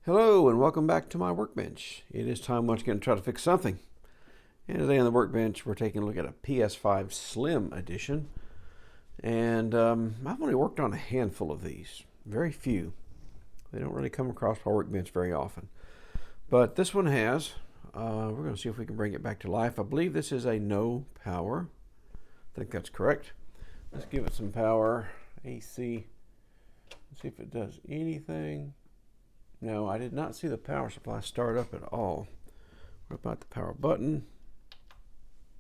Hello and welcome back to my workbench. It is time once again to try to fix something. And today on the workbench we're taking a look at a PS5 Slim edition. And I've only worked on a handful of these, very few. They don't really come across my workbench very often. But this one has. We're going to see if we can bring it back to life. I believe this is a no power. I think that's correct. Let's give it some power. AC. Let's see if it does anything. No, I did not see the power supply start up at all. What about the power button?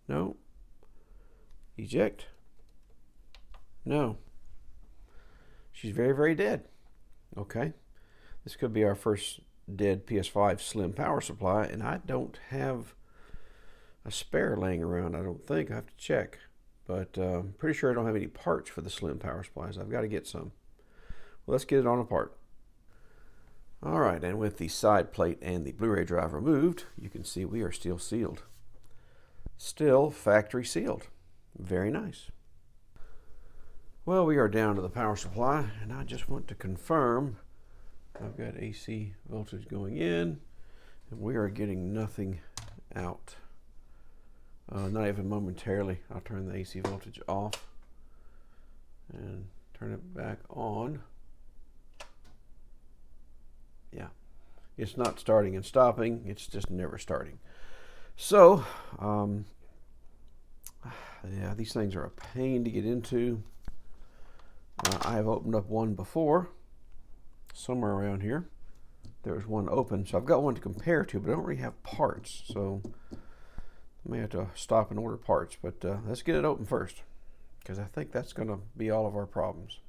No. Eject? No. She's very, very dead. Okay. This could be our first dead PS5 Slim power supply, and I don't have a spare laying around, I don't think. I have to check. But I'm pretty sure I don't have any parts for the Slim power supplies. I've got to get some. Well, let's get it on apart. Alright, and with the side plate and the Blu-ray drive removed, you can see we are still sealed. Still factory sealed. Very nice. Well, we are down to the power supply, and I just want to confirm I've got AC voltage going in, and we are getting nothing out. Not even momentarily. I'll turn the AC voltage off and turn it back on. Yeah, it's not starting and stopping. It's just never starting. So, yeah, these things are a pain to get into. I have opened up one before, somewhere around here. There's one open, so I've got one to compare to, but I don't really have parts. So I may have to stop and order parts, but let's get it open first, because I think that's going to be all of our problems.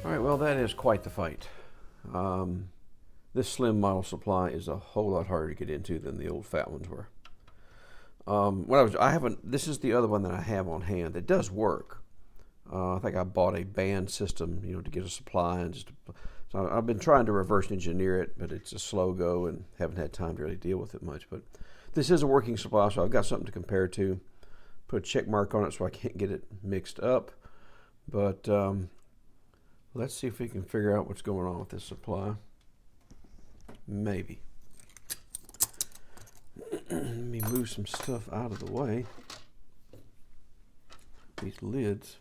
All right, well, that is quite the fight. This Slim model supply is a whole lot harder to get into than the old fat ones were. This is the other one that I have on hand. It does work. I think I bought a band system, to get a supply, and so I've been trying to reverse engineer it, but it's a slow go and haven't had time to really deal with it much. But this is a working supply, so I've got something to compare to. Put a check mark on it so I can't get it mixed up. But let's see if we can figure out what's going on with this supply. Maybe. Let me move some stuff out of the way. These lids.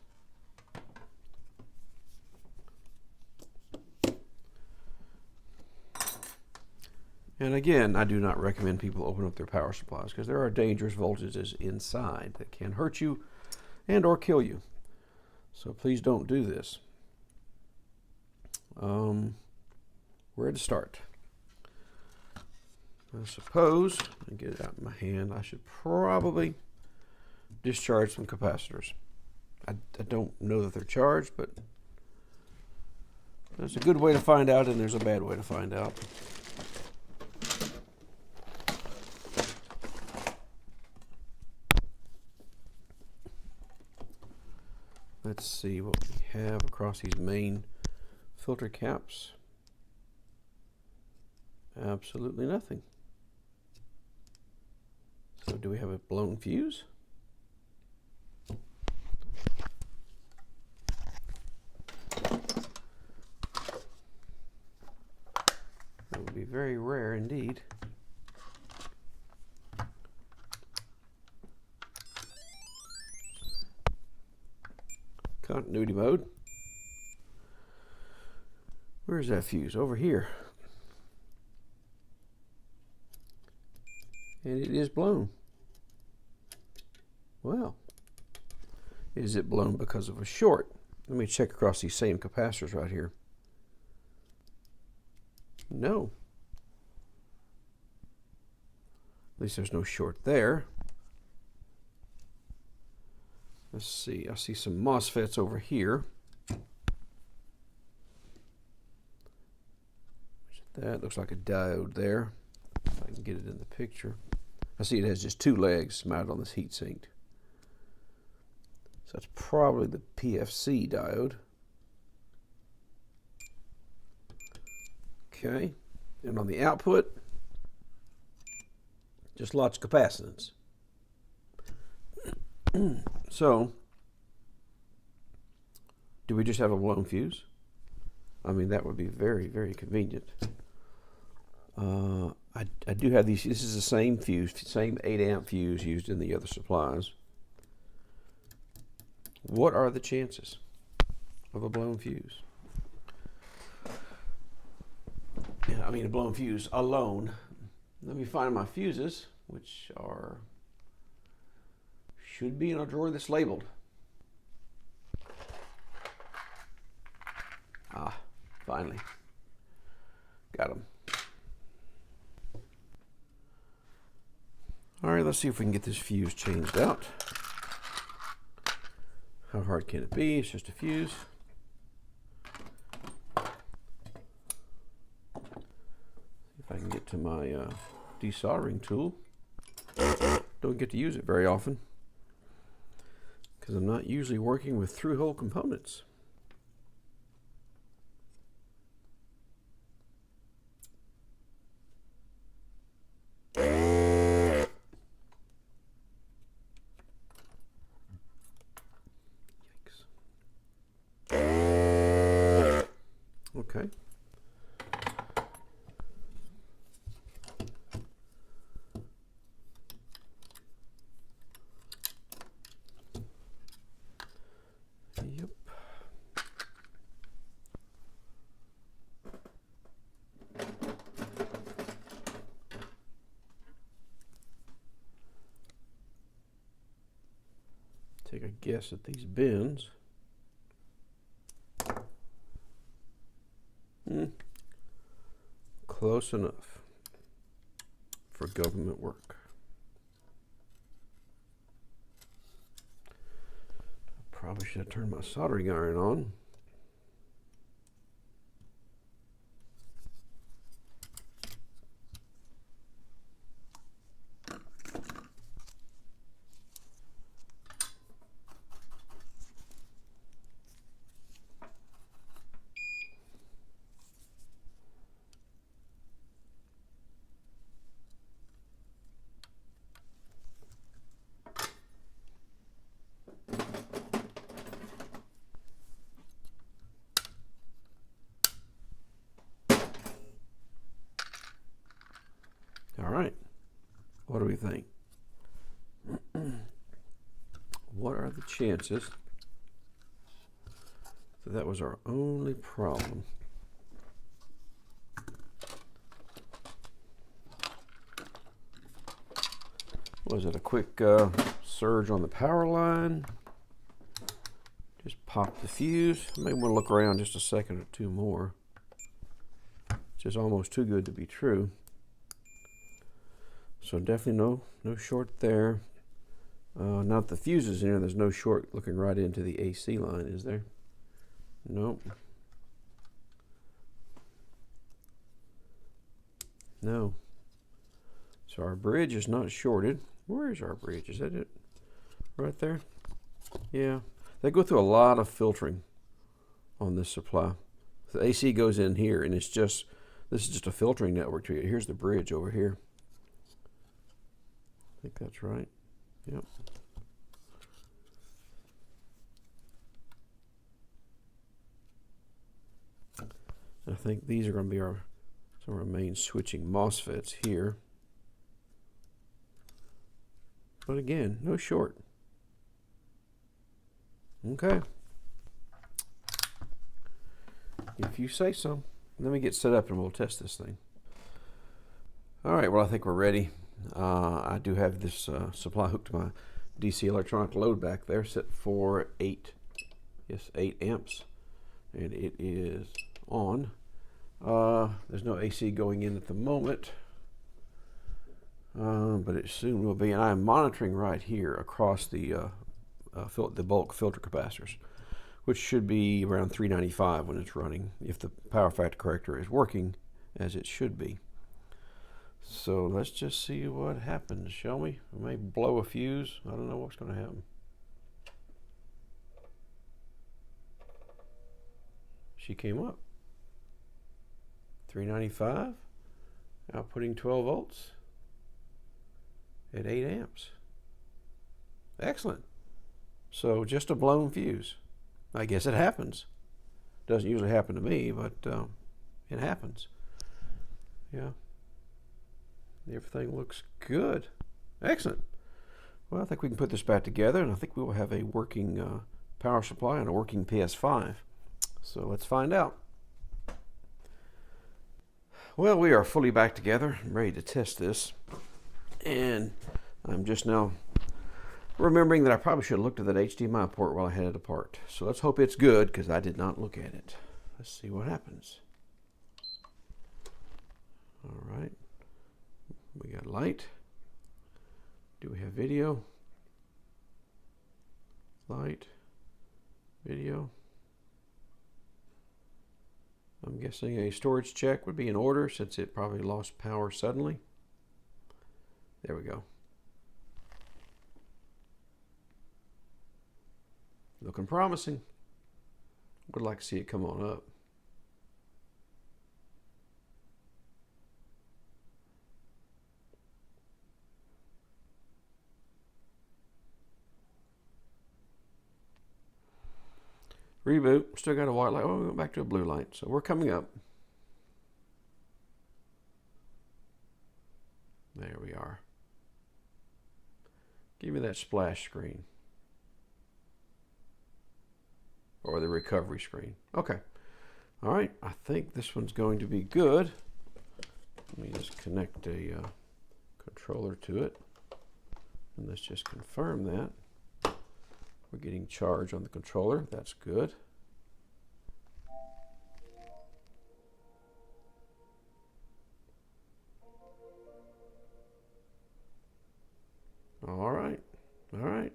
And again, I do not recommend people open up their power supplies because there are dangerous voltages inside that can hurt you and or kill you. So please don't do this. Where to start? I suppose, I get it out in my hand, I should probably discharge some capacitors. I don't know that they're charged, but there's a good way to find out and there's a bad way to find out. Let's see what we have across these main filter caps. Absolutely nothing. So do we have a blown fuse? That would be very rare indeed. Continuity mode. Where's that fuse? Over here. And it is blown. Well, is it blown because of a short? Let me check across these same capacitors right here. No. At least there's no short there. Let's see, I see some MOSFETs over here. That looks like a diode there. If I can get it in the picture. I see it has just two legs mounted on this heat sink. So that's probably the PFC diode. Okay, and on the output, just lots of capacitance. So, do we just have a blown fuse? I mean, that would be very, very convenient. I do have these. This is the same fuse, same 8 amp fuse used in the other supplies. What are the chances of a blown fuse? Yeah, I mean, a blown fuse alone. Let me find my fuses, which should be in a drawer that's labeled. Ah, finally. Got them. All right, let's see if we can get this fuse changed out. How hard can it be? It's just a fuse. If I can get to my desoldering tool. Don't get to use it very often because I'm not usually working with through-hole components. Okay. Yep. Take a guess at these bins. Close enough for government work. Probably should have turned my soldering iron on. All right, what do we think? What are the chances that that was our only problem? Was it a quick surge on the power line? Just pop the fuse. I may want to look around just a second or two more. It's just almost too good to be true. So definitely no short there. Now that the fuse is in there, there's no short looking right into the AC line, is there? Nope. No. So our bridge is not shorted. Where is our bridge? Is that it? Right there? Yeah. They go through a lot of filtering on this supply. The AC goes in here, and this is just a filtering network to it. Here's the bridge over here. I think that's right. Yep. I think these are going to be some of our main switching MOSFETs here. But again, no short. Okay. If you say so. Let me get set up and we'll test this thing. All right, well, I think we're ready. I do have this supply hooked to my DC electronic load back there, set for 8 amps. And it is on. There's no AC going in at the moment, but it soon will be. And I am monitoring right here across the bulk filter capacitors, which should be around 395 when it's running, if the power factor corrector is working as it should be. So let's just see what happens, shall we? We may blow a fuse. I don't know what's going to happen. She came up. 395, outputting 12 volts at 8 amps. Excellent. So just a blown fuse. I guess it happens. Doesn't usually happen to me, but it happens. Yeah. Everything looks good. Excellent. Well, I think we can put this back together, and I think we will have a working power supply and a working PS5. So let's find out. Well, we are fully back together, ready to test this. And I'm just now remembering that I probably should have looked at that HDMI port while I had it apart. So let's hope it's good, because I did not look at it. Let's see what happens. All right. We got light. Do we have video? Light. Video. I'm guessing a storage check would be in order since it probably lost power suddenly. There we go. Looking promising. Would like to see it come on up. Reboot. Still got a white light. Oh, we went back to a blue light. So we're coming up. There we are. Give me that splash screen. Or the recovery screen. Okay. All right. I think this one's going to be good. Let me just connect a controller to it. And let's just confirm that. We're getting charge on the controller. That's good. All right. All right.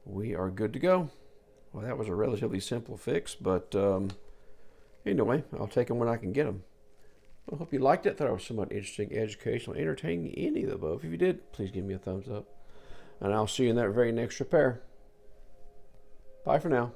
We are good to go. Well, that was a relatively simple fix, but anyway, I'll take them when I can get them. I hope you liked it. Thought it was somewhat interesting, educational, entertaining, any of the above. If you did, please give me a thumbs up. And I'll see you in that very next repair. Bye for now.